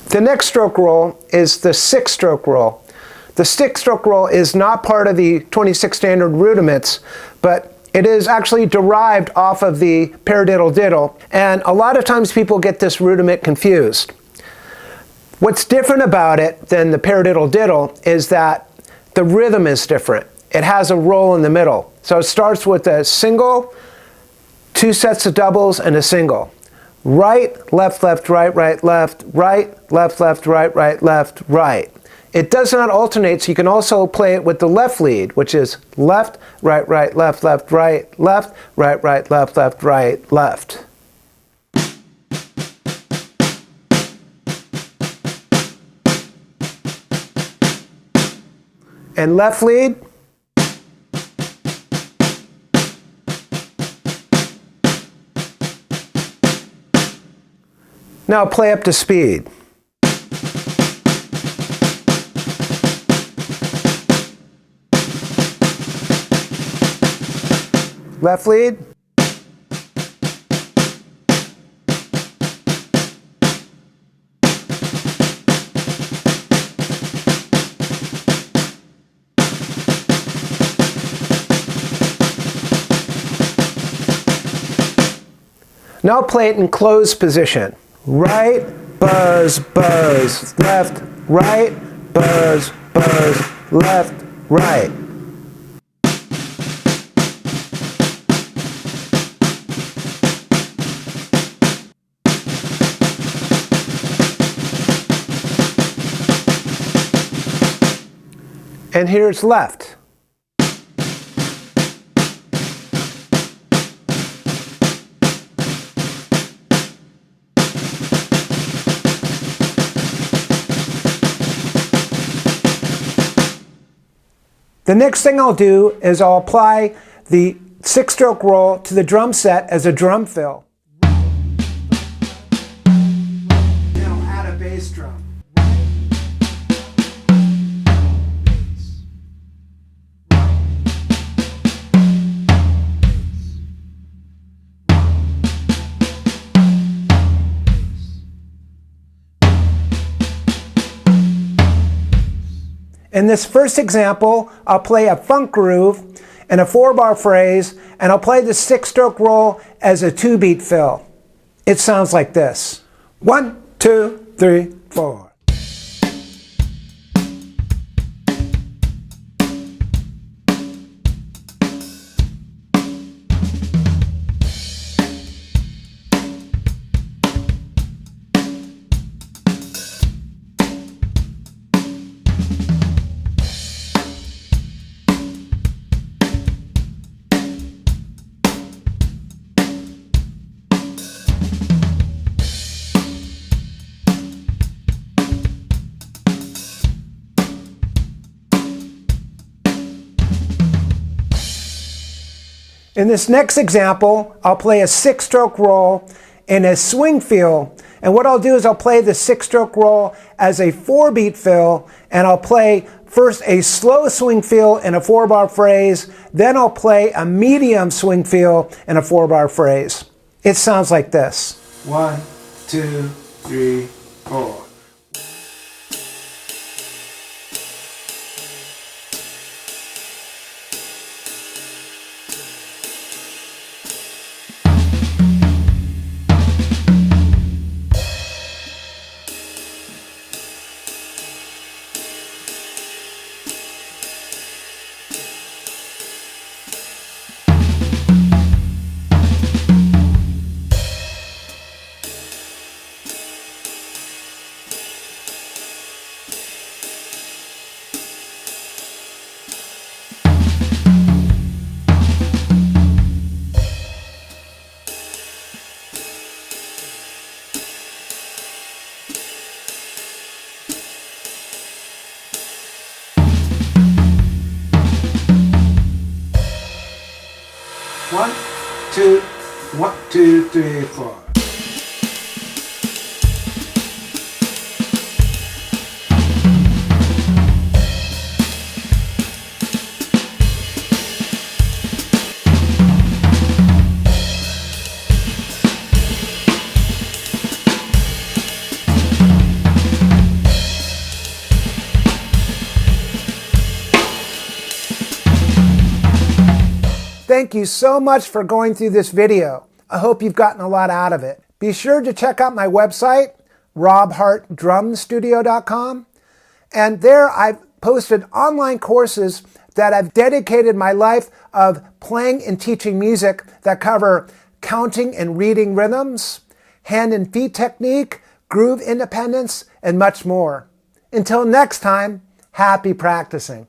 The next stroke roll is the 6-stroke roll. The 6-stroke roll is not part of the 26 standard rudiments, but it is actually derived off of the paradiddle diddle, and a lot of times people get this rudiment confused. What's different about it than the paradiddle diddle is that the rhythm is different. It has a roll in the middle. So it starts with a single, 2 sets of doubles, and a single. Right, left, left, right, right, left, right, left, left, right, right, left, right. It does not alternate, so you can also play it with the left lead, which is left, right, right, left, left, right, left, right, right, left, left, right, left. And left lead. Now play up to speed. Left lead. Now play it in closed position. Right, buzz, buzz, left, right, buzz, buzz, left, right. And here's left. The next thing I'll do is I'll apply the 6-stroke roll to the drum set as a drum fill. Then I'll add a bass drum. In this first example, I'll play a funk groove and a 4-bar phrase, and I'll play the 6-stroke roll as a 2-beat fill. It sounds like this. 1, 2, 3, 4. In this next example, I'll play a 6-stroke roll in a swing fill. And what I'll do is I'll play the 6-stroke roll as a 4-beat fill, and I'll play first a slow swing fill in a 4-bar phrase, then I'll play a medium swing fill in a 4-bar phrase. It sounds like this. 1, 2, 3, 4. One, two, 1, 2, 3, 4. Thank you so much for going through this video. I hope you've gotten a lot out of it. Be sure to check out my website, robhartdrumstudio.com. And there I've posted online courses that I've dedicated my life of playing and teaching music that cover counting and reading rhythms, hand and feet technique, groove independence, and much more. Until next time, happy practicing.